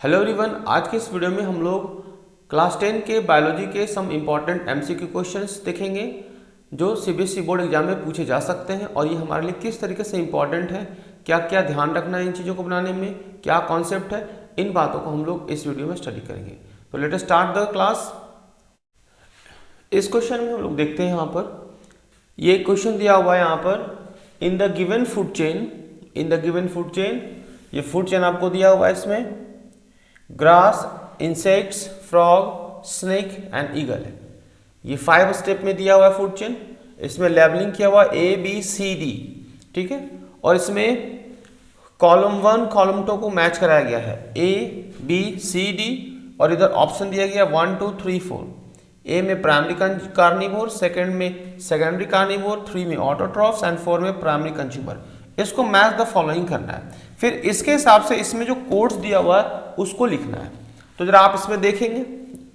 Hello everyone, आज के इस वीडियो में हम लोग क्लास 10 के बायोलॉजी के सम इम्पॉर्टेंट एमसीक्यू क्वेश्चंस देखेंगे जो सीबीएसई बोर्ड एग्जाम में पूछे जा सकते हैं और ये हमारे लिए किस तरीके से इम्पॉर्टेंट है, क्या क्या ध्यान रखना है इन चीज़ों को बनाने में, क्या कॉन्सेप्ट है, इन बातों को हम लोग इस वीडियो में स्टडी करेंगे। तो let us start the class. इस क्वेश्चन में हम लोग देखते हैं यहाँ पर ये क्वेश्चन दिया हुआ है यहाँ पर in the given food chain, ये फूड चेन आपको दिया हुआ है। इसमें grass, insects, frog, snake and eagle है। ये 5 स्टेप में दिया हुआ है फूड चेन। इसमें लेबलिंग किया हुआ ए बी सी डी, ठीक है। और इसमें कॉलम 1 कॉलम 2 को मैच कराया गया है, ए बी सी डी, और इधर ऑप्शन दिया गया 1 2 3 4। ए में प्राइमरी कार्निवोर, सेकंड में सेकेंडरी कार्निवोर, 3 में ऑटोट्रॉफ्स एंड 4 में प्राइमरी कंज्यूमर। इसको मैच द फॉलोइंग करना है। फिर इसके हिसाब से इसमें जो कोड्स दिया हुआ है उसको लिखना है। तो जरा आप इसमें देखेंगे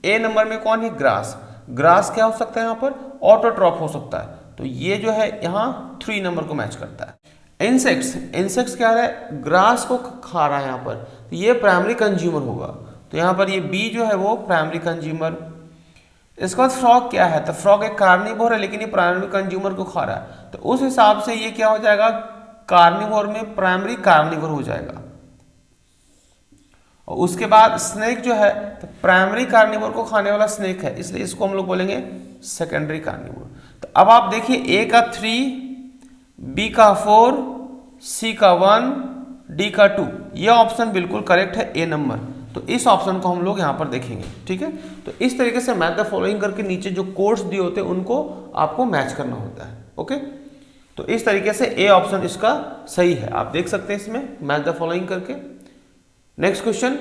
ए नंबर में कौन है, ग्रास। ग्रास क्या हो सकता है यहाँ पर, ऑटोट्रॉफ हो सकता है। तो ये जो है यहाँ 3 नंबर को मैच करता है। इंसेक्ट्स क्या है, ग्रास को खा रहा है यहाँ पर, तो ये प्राइमरी कंज्यूमर होगा। तो यहाँ पर ये बी जो है वो प्राइमरी कंज्यूमर। इसके बाद फ्रॉग क्या है, तो फ्रॉग एक कार्निवोर है लेकिन ये प्राइमरी कंज्यूमर को खा रहा है, तो उस हिसाब से ये क्या हो जाएगा, कार्निवोर में प्राइमरी कार्निवोर हो जाएगा। और उसके बाद स्नेक जो है तो प्राइमरी कार्निवोर को खाने वाला स्नेक है, इसलिए इसको हम लोग बोलेंगे सेकेंडरी कार्निवोर। तो अब आप देखिए ए का 3, बी का 4, सी का 1, डी का 2, यह ऑप्शन बिल्कुल करेक्ट है, ए नंबर। तो इस ऑप्शन को हम लोग यहाँ पर देखेंगे, ठीक है। तो इस तरीके से मैच द फॉलोइंग करके नीचे जो कोड्स दिए होते हैं उनको आपको मैच करना होता है, ओके। तो इस तरीके से ए ऑप्शन इसका सही है, आप देख सकते हैं इसमें मैच द फॉलोइंग करके। नेक्स्ट क्वेश्चन,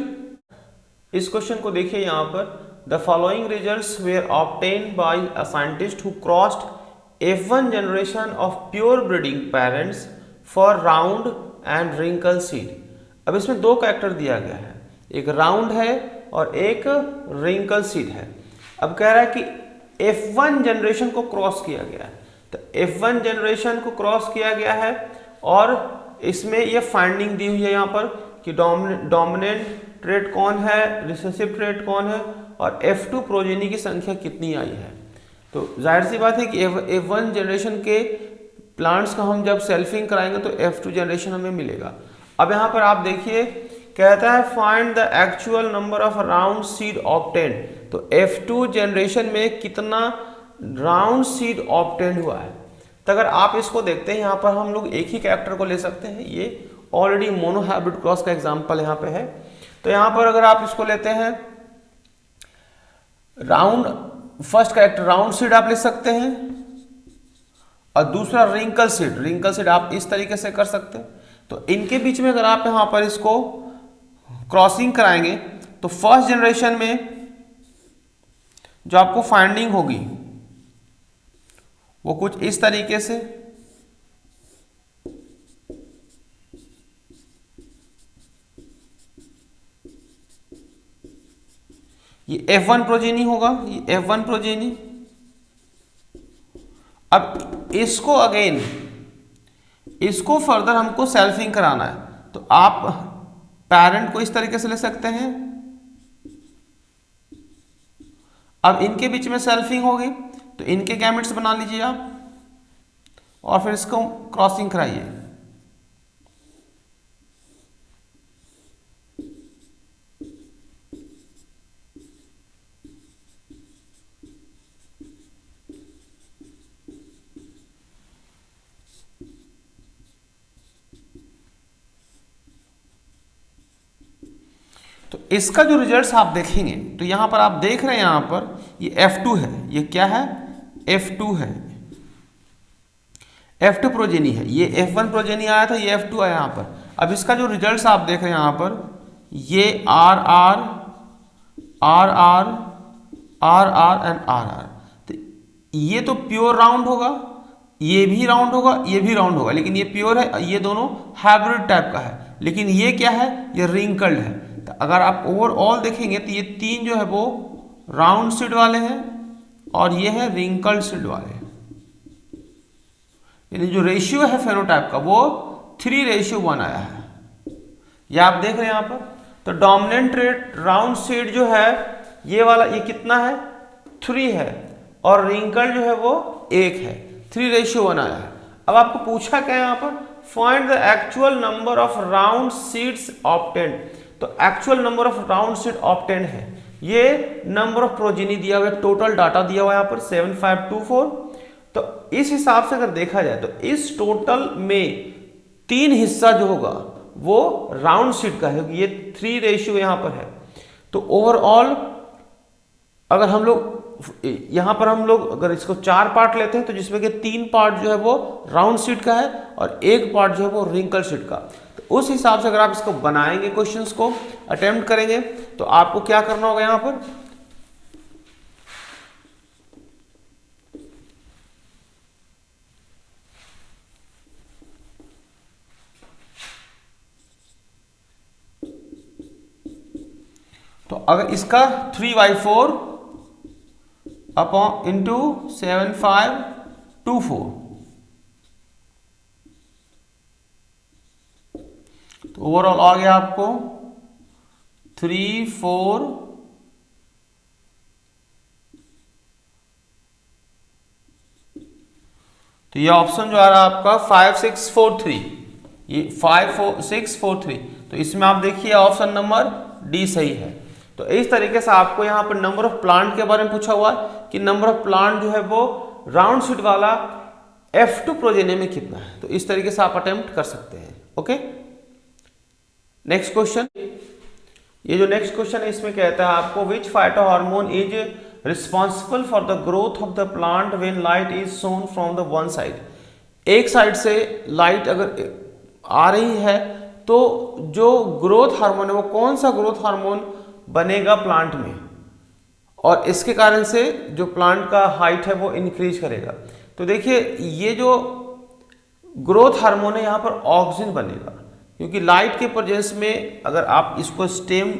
इस क्वेश्चन को देखिए यहाँ पर the following results were obtained by a scientist who crossed F1 generation of pure breeding parents for round and wrinkle seed. अब इसमें 2 कैरेक्टर दिया गया है, एक राउंड है और एक रिंकल सीड है। अब कह रहा है कि F1 जनरेशन को क्रॉस किया गया है, तो F1 जनरेशन को क्रॉस किया गया है और इसमें ये फाइंडिंग दी हुई है यहाँ पर कि डोमिनेंट ट्रेट कौन है, रिसेसिव ट्रेट कौन है, और F2 प्रोजेनी की संख्या कितनी आई है। तो जाहिर सी बात है कि F1 जनरेशन के प्लांट्स का हम जब सेल्फिंग कराएंगे तो F2 जनरेशन हमें मिलेगा। अब यहाँ पर आप देखिए कहता है find the actual number of round seed obtained. तो F2 जनरेशन में कितना राउंड सीड ऑब्टेन्ड हुआ है। तो अगर आप इसको देखते हैं यहाँ पर हम लोग एक ही कैरेक्टर को ले सकते हैं, ये ऑलरेडी मोनोहाइब्रिड क्रॉस का एग्जांपल यहाँ पे है। तो यहाँ पर अगर आप इसको लेते हैं round, first character round seed आप ले सकते हैं और दूसरा रिंकल सीड आप इस तरीके से कर सकते हैं। तो इनके बीच में अगर आप यहाँ पर इसको क्रॉसिंग कराएंगे तो फर्स्ट जनरेशन में जो आपको फाइंडिंग होगी वो कुछ इस तरीके से, ये F1 प्रोजेनी होगा, ये F1 प्रोजेनी। अब इसको अगेन इसको फर्दर हमको सेल्फिंग कराना है, तो आप पेरेंट को इस तरीके से ले सकते हैं। अब इनके बीच में सेल्फिंग होगी तो इनके गैमेट्स बना लीजिए आप और फिर इसको क्रॉसिंग कराइए। तो इसका जो रिजल्ट्स आप देखेंगे तो यहां पर आप देख रहे हैं यहां पर ये F2 है, ये क्या है, F2 है, F2 प्रोजेनी है। ये F1 प्रोजेनी आया था, ये F2 आया यहाँ पर। अब इसका जो रिजल्ट्स आप देख रहे हैं यहाँ पर ये RR RR RR and RR। तो ये तो प्योर राउंड होगा, ये भी राउंड होगा, ये भी राउंड होगा, लेकिन ये प्योर है, ये दोनों हाइब्रिड टाइप का है। लेकिन ये क्या है, ये रिंकल्ड है। तो अगर आप ओवरऑल देखेंगे तो ये 3 जो है वो राउंड सीड वाले हैं और ये है रिंकल्ड सीड वाले, यानी जो रेशियो है फेनोटाइप का वो 3:1 आया है, ये आप देख रहे हैं यहाँ पर। तो डोमिनेंट रेट राउंड सीड जो है ये वाला, ये कितना है 3 है, और रिंकल जो है वो 1 है, 3:1 आया है। अब आपको पूछा क्या है यहाँ पर, find the actual number of round seeds obtained. तो actual number of round seed obtained है, ये नंबर ऑफ प्रोजेनी दिया हुआ है, टोटल डाटा दिया हुआ है यहाँ पर 7524। तो इस हिसाब से अगर देखा जाए तो इस टोटल में 3 हिस्सा जो होगा वो राउंड सीड का है, ये 3 यहाँ पर है। तो ओवरऑल अगर हम लोग यहां पर हम लोग अगर इसको 4 पार्ट लेते हैं तो जिसमें कि 3 पार्ट जो है वो राउंड सीड का है और 1 पार्ट जो है वो रिंकल सीड का। तो उस हिसाब से अगर आप इसको बनाएंगे, क्वेश्चंस को अटेम्प्ट करेंगे, तो आपको क्या करना होगा यहां पर, तो अगर इसका 3/4 अपॉन इंटू 7524, तो ओवरऑल आ गया आपको 3,4 तो ये ऑप्शन जो आ रहा है आपका 5643, ये 5643, तो इसमें आप देखिए ऑप्शन नंबर डी सही है। तो इस तरीके से आपको यहाँ पर नंबर ऑफ प्लांट के बारे में पूछा हुआ है कि नंबर ऑफ प्लांट जो है वो राउंड सीड वाला F2 प्रोजेनी में कितना है, तो इस तरीके से आप अटेम्प्ट कर सकते हैं। ओके, नेक्स्ट क्वेश्चन, ये जो नेक्स्ट क्वेश्चन है इसमें कहता है आपको which phytohormone is responsible for the growth of the plant when light is shone from the one side. एक साइड से लाइट अगर आ रही है तो जो ग्रोथ हार्मोन है वो कौन सा ग्रोथ हार्मोन बनेगा प्लांट में, और इसके कारण से जो प्लांट का हाइट है वो इंक्रीज करेगा। तो देखिए ये जो ग्रोथ हार्मोन है यहाँ पर ऑक्सिन बनेगा, क्योंकि लाइट के प्रेजेंस में अगर आप इसको स्टेम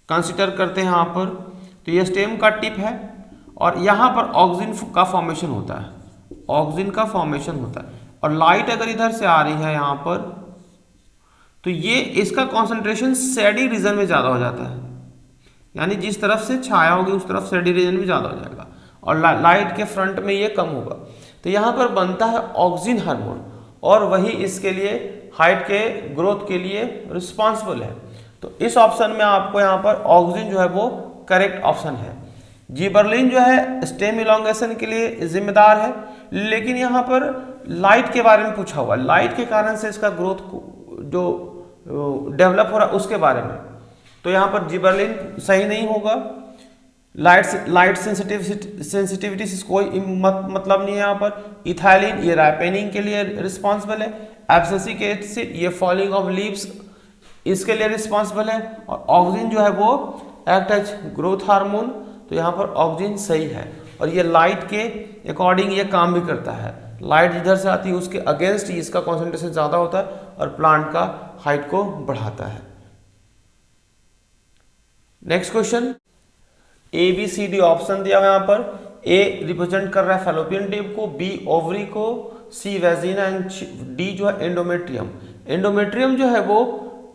कंसीडर करते हैं यहाँ पर, तो ये स्टेम का टिप है और यहाँ पर ऑक्सिन का फॉर्मेशन होता है, ऑक्सिन का फॉर्मेशन होता है, और लाइट अगर इधर से आ रही है यहाँ पर तो ये इसका कॉन्सेंट्रेशन शेडी रीजन में ज़्यादा हो जाता है, यानी जिस तरफ से छाया होगी उस तरफ शेडी रीजन में ज़्यादा हो जाएगा, और लाइट के फ्रंट में ये कम होगा। तो यहाँ पर बनता है ऑक्सिन हार्मोन, और वही इसके लिए हाइट के ग्रोथ के लिए रिस्पॉन्सिबल है। तो इस ऑप्शन में आपको यहाँ पर ऑक्सिन जो है वो करेक्ट ऑप्शन है। जिबरलिन जो है स्टेम इलॉन्गेशन के लिए जिम्मेदार है, लेकिन यहाँ पर लाइट के बारे में पूछा हुआ, लाइट के कारण से इसका ग्रोथ जो डेवलप हो रहा है उसके बारे में, तो यहाँ पर जिबरलिन सही नहीं होगा। लाइट सेंसिटिविटी से कोई मतलब नहीं है यहाँ पर। इथाइलिन ये राइपेनिंग के लिए रिस्पॉन्सिबल है। एब्सिसिक एसिड ये फॉलिंग ऑफ लीव्स इसके लिए रिस्पॉन्सिबल है, और ऑक्सिन जो है वो एक्ट एज ग्रोथ हार्मोन, तो यहाँ पर ऑक्सिन सही है, और ये लाइट के अकॉर्डिंग ये काम भी करता है। लाइट जिधर से आती है उसके अगेंस्ट ही इसका कॉन्सेंट्रेशन ज़्यादा होता है और प्लांट का हाइट को बढ़ाता है। Next question, A B C D option दिया हुआ यहाँ पर। ए रिप्रेजेंट कर रहा है फैलोपियन ट्यूब को, बी ओवरी को, सी वेजिना एंड डी जो है एंडोमेट्रियम। एंडोमेट्रियम जो है वो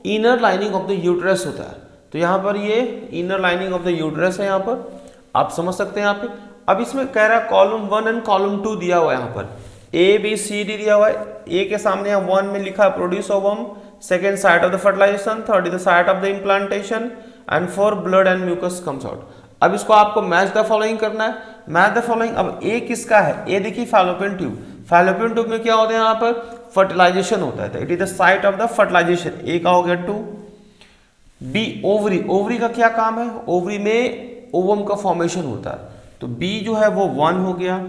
inner lining of the uterus होता है, तो यहाँ पर ये inner lining of the uterus है, यहाँ पर आप समझ सकते हैं यहाँ पे। अब इसमें कह रहा है कॉलम 1 एंड कॉलम 2 दिया हुआ है यहाँ पर, ए बी सी डी दिया हुआ है। ए के सामने यहाँ 1 में लिखा है produce ovum, second site of the fertilization, third is the site of the implantation, and 4 blood and mucus comes out. अब इसको आपको मैच द फॉलोइंग करना है, मैच द फॉलोइंग। अब ए किसका है, ए देखिए फैलोपियन ट्यूब, फैलोपियन ट्यूब में क्या होता है यहाँ पर फर्टिलाइजेशन होता है, तो it is the site of the fertilisation, A का हो गया 2। बी ओवरी, ओवरी का क्या काम है, ओवरी में ओवम का फॉर्मेशन होता है, तो बी जो है वो 1 हो गया।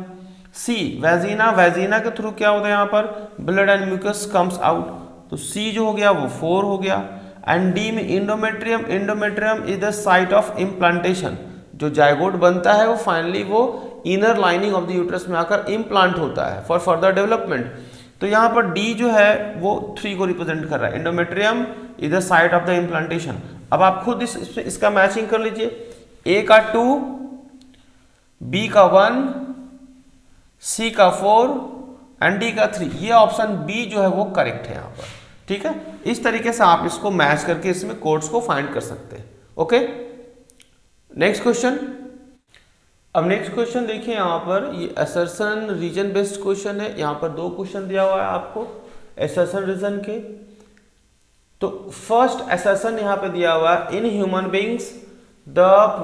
सी वेजिना, वेजिना के थ्रू क्या होता है यहाँ पर blood and mucus comes out, तो सी जो हो गया वो 4 हो गया। एंड डी में endometrium, endometrium is the site of implantation, जो जायगोट बनता है वो फाइनली वो inner lining of the uterus में आकर इम्प्लांट होता है फॉर फर्दर डेवलपमेंट। तो यहाँ पर डी जो है वो 3 को रिप्रेजेंट कर रहा है, endometrium is the site of the implantation. अब आप खुद इसका मैचिंग कर लीजिए, ए का 2, बी का 1, सी का 4 एंड डी का 3, ये ऑप्शन बी जो है वो करेक्ट है यहाँ पर। ठीक है, इस तरीके से आप इसको मैच करके इसमें कोड्स को फाइंड कर सकते हैं। Okay, next question. अब नेक्स्ट क्वेश्चन देखिए, यहाँ पर ये असर्शन रीजन बेस्ड क्वेश्चन है। यहाँ पर 2 क्वेश्चन दिया हुआ है आपको असर्शन रीजन के। तो फर्स्ट असर्शन यहाँ पे दिया हुआ है, in human beings the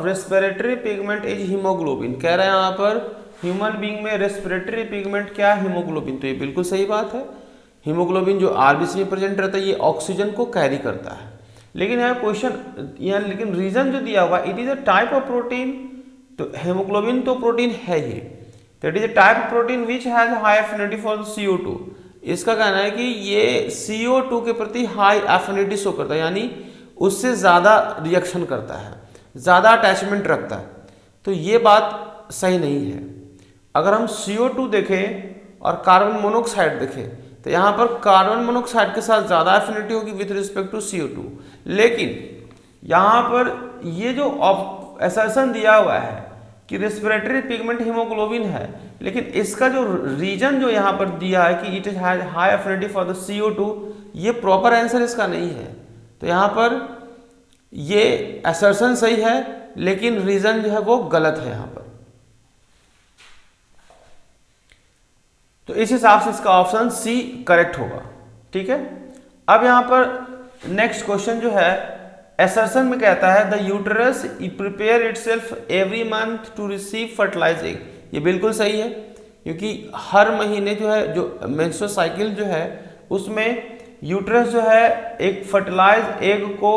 respiratory pigment is haemoglobin. कह रहे हैं यहाँ पर ह्यूमन बींग में रेस्पिरेटरी पिगमेंट क्या है, हीमोग्लोबिन। तो ये बिल्कुल सही बात है। हीमोग्लोबिन जो आरबीसी में प्रेजेंट रहता है ये ऑक्सीजन को कैरी करता है। लेकिन यहाँ क्वेश्चन यहाँ लेकिन रीजन जो दिया हुआ it is a type of protein. तो हेमोग्लोबिन तो प्रोटीन है ही, तो it is a type of protein which has high affinity for CO2। इसका कहना है कि ये CO2 के प्रति हाई एफिनिटी शो करता है, यानी उससे ज़्यादा रिएक्शन करता है, ज़्यादा अटैचमेंट रखता है। तो ये बात सही नहीं है। अगर हम CO2 देखें और कार्बन मोनोऑक्साइड देखें तो यहाँ पर कार्बन मोनोऑक्साइड के साथ ज़्यादा एफिनिटी होगी विथ रिस्पेक्ट टू CO2। लेकिन यहाँ पर ये जो असर्शन दिया हुआ है कि रेस्पिरेटरी पिगमेंट हीमोग्लोबिन है, लेकिन इसका जो रीजन जो यहाँ पर दिया है कि it is high affinity for the CO2, ये प्रॉपर आंसर इसका नहीं है। तो यहाँ पर ये असर्शन सही है लेकिन रीजन जो है वो गलत है यहाँ पर। तो इस हिसाब से इसका ऑप्शन C करेक्ट होगा। ठीक है, अब यहाँ पर नेक्स्ट क्वेश्चन जो है असर्शन में कहता है the uterus prepare itself every month to receive fertilize egg. ये बिल्कुल सही है, क्योंकि हर महीने जो है जो मेंस्ट्रुअल साइकिल जो है उसमें यूटरस जो है एक फर्टिलाइज एग को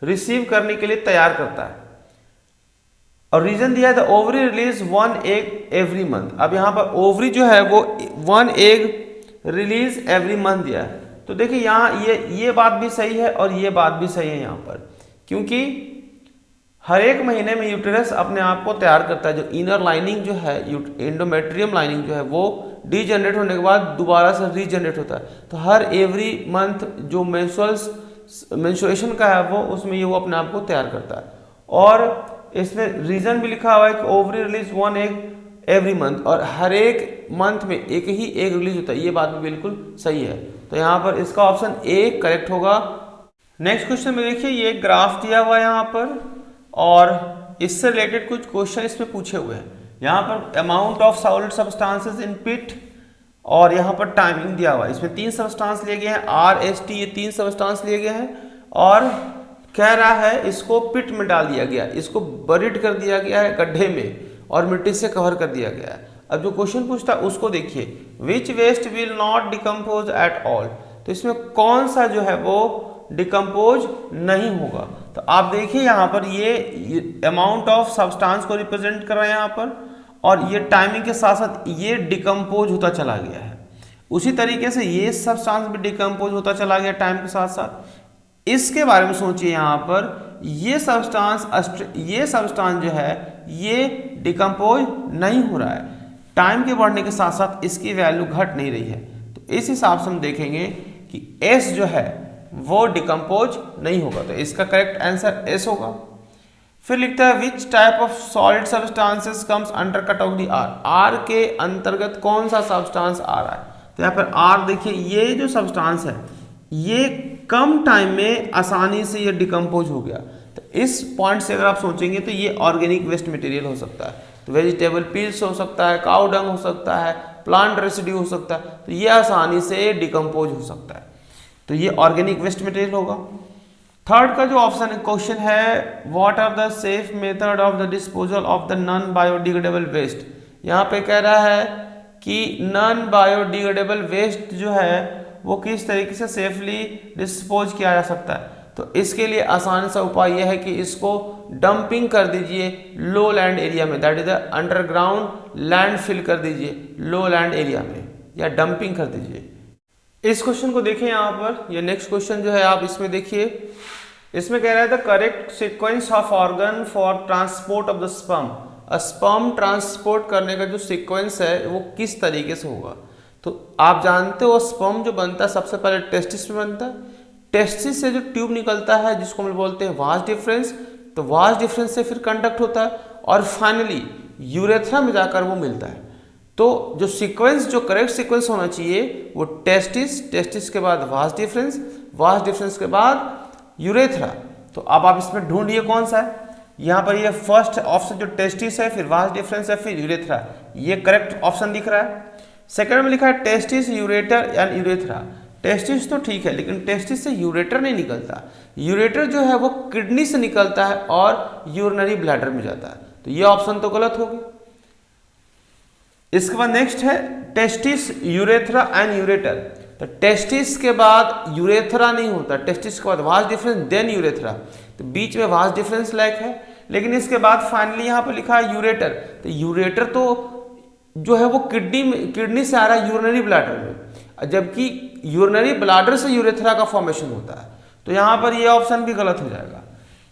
रिसीव करने के लिए तैयार करता है। और रीजन दिया है the ovary release 1 egg every month. अब यहाँ पर ओवरी जो है वो 1 एग रिलीज एवरी मंथ दिया है। तो देखिए यहाँ ये बात भी सही है और ये बात भी सही है यहाँ पर, क्योंकि हर एक महीने में यूटेरस अपने आप को तैयार करता है। जो इनर लाइनिंग जो है एंडोमेट्रियम लाइनिंग जो है वो डीजनरेट होने के बाद दोबारा से रीजनरेट होता है। तो हर एवरी मंथ जो मेंस्ट्रुएशन का है वो उसमें ये वो अपने आप को तैयार करता है। और इसमें रीजन भी लिखा हुआ है कि ovary release 1 egg every month, और हर एक मंथ में एक ही एग रिलीज होता है। ये बात भी बिल्कुल सही है। तो यहाँ पर इसका ऑप्शन A करेक्ट होगा। नेक्स्ट क्वेश्चन में देखिए ये ग्राफ दिया हुआ है यहाँ पर, और इससे रिलेटेड कुछ क्वेश्चन इसमें पूछे हुए हैं। यहाँ पर amount of solid substances in pit, और यहाँ पर टाइमिंग दिया हुआ है। इसमें 3 सब्सटेंस लिए गए हैं, R, S, T, ये 3 सब्सटेंस लिए गए हैं। और कह रहा है इसको पिट में डाल दिया गया, इसको बरीड कर दिया गया है गड्ढे में और मिट्टी से कवर कर दिया गया है। अब जो क्वेश्चन पूछता है उसको देखिए, which waste will not decompose at all. तो इसमें कौन सा जो है वो डिकम्पोज नहीं होगा। तो आप देखिए यहाँ पर ये अमाउंट ऑफ सब्सटेंस को रिप्रेजेंट कर रहा है यहाँ पर, और ये टाइमिंग के साथ साथ ये डिकम्पोज होता चला गया है। उसी तरीके से ये सब्सटेंस भी डिकम्पोज होता चला गया टाइम के साथ साथ। इसके बारे में सोचिए, यहाँ पर ये सब्सटेंस जो है ये डिकम्पोज नहीं हो रहा है। टाइम के बढ़ने के साथ साथ इसकी वैल्यू घट नहीं रही है। तो इस हिसाब से हम देखेंगे कि S जो है वो डिकम्पोज नहीं होगा। तो इसका करेक्ट आंसर S होगा। फिर लिखता है which type of solid substances comes under category R। R के अंतर्गत कौन सा सब्सटेंस आ रहा है। तो यहाँ पर R देखिए, ये जो सब्सटेंस है ये कम टाइम में आसानी से ये डिकम्पोज हो गया। तो इस पॉइंट से अगर आप सोचेंगे तो ये ऑर्गेनिक वेस्ट मटेरियल हो सकता है। तो वेजिटेबल पील्स हो सकता है, काउ डंग हो सकता है, प्लांट रेसिड्यू हो सकता है। तो ये आसानी से डिकम्पोज हो सकता है। तो ये ऑर्गेनिक वेस्ट मटेरियल होगा। थर्ड का जो ऑप्शन है क्वेश्चन है what are the safe method of the disposal of the non biodegradable waste. यहाँ पे कह रहा है कि नॉन बायोडिग्रेडेबल वेस्ट जो है वो किस तरीके से सेफली डिस्पोज किया जा सकता है। तो इसके लिए आसान सा उपाय यह है कि इसको डंपिंग कर दीजिए लो लैंड एरिया में, that is underground land fill कर दीजिए लो लैंड एरिया में, या डंपिंग कर दीजिए। इस क्वेश्चन को देखें यहाँ पर, ये नेक्स्ट क्वेश्चन जो है आप इसमें देखिए, इसमें कह रहा है the correct sequence of organ for transport of the sperm. Sperm transport करने का जो सीक्वेंस है वो किस तरीके से होगा। तो आप जानते हो स्पर्म जो बनता है सबसे पहले टेस्टिस में बनता है। टेस्टिस से जो ट्यूब निकलता है जिसको हम बोलते हैं वास डिफरेंस, तो वास डिफरेंस से फिर कंडक्ट होता है और फाइनली यूरेथ्रा में जाकर वो मिलता है। तो जो सीक्वेंस, जो करेक्ट सीक्वेंस होना चाहिए वो टेस्टिस, टेस्टिस के बाद वास डिफरेंस, वास डिफरेंस के बाद यूरेथ्रा। तो अब आप इसमें ढूंढिए कौन सा है। यहाँ पर ये फर्स्ट ऑप्शन जो टेस्टिस है, फिर वास डिफरेंस है, फिर यूरेथ्रा, ये करेक्ट ऑप्शन दिख रहा है। सेकंड में लिखा है testis, ureter and urethra. Testis तो ठीक है, लेकिन टेस्टिस से यूरेटर नहीं निकलता। यूरेटर जो है वो किडनी से निकलता है और यूरिनरी ब्लैडर में जाता है, तो ये ऑप्शन तो गलत हो गया। इसके बाद नेक्स्ट है टेस्टिस, यूरेथ्रा एंड यूरेटर। तो टेस्टिस के बाद यूरेथ्रा नहीं होता, टेस्टिस के बाद वास डिफरेंस देन यूरेथ्रा, तो बीच में वास डिफरेंस लायक है। लेकिन इसके बाद फाइनली यहाँ पर लिखा है यूरेटर। तो यूरेटर तो जो है वो किडनी से आ रहा है यूरिनरी ब्लैडर में, जबकि यूरिनरी ब्लैडर से यूरेथ्रा का फॉर्मेशन होता है, तो यहाँ पर ये ऑप्शन भी गलत हो जाएगा।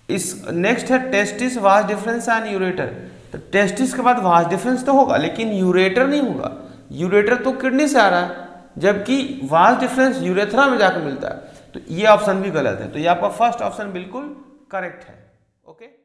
इस नेक्स्ट है testis, vas deferens and ureter. तो टेस्टिस के बाद वास डिफरेंस तो होगा, लेकिन यूरेटर नहीं होगा। यूरेटर तो किडनी से आ रहा है, जबकि वास डिफरेंस यूरेथ्रा में जाकर मिलता है, तो ये ऑप्शन भी गलत है। तो ये आपका फर्स्ट ऑप्शन बिल्कुल करेक्ट है। ओके।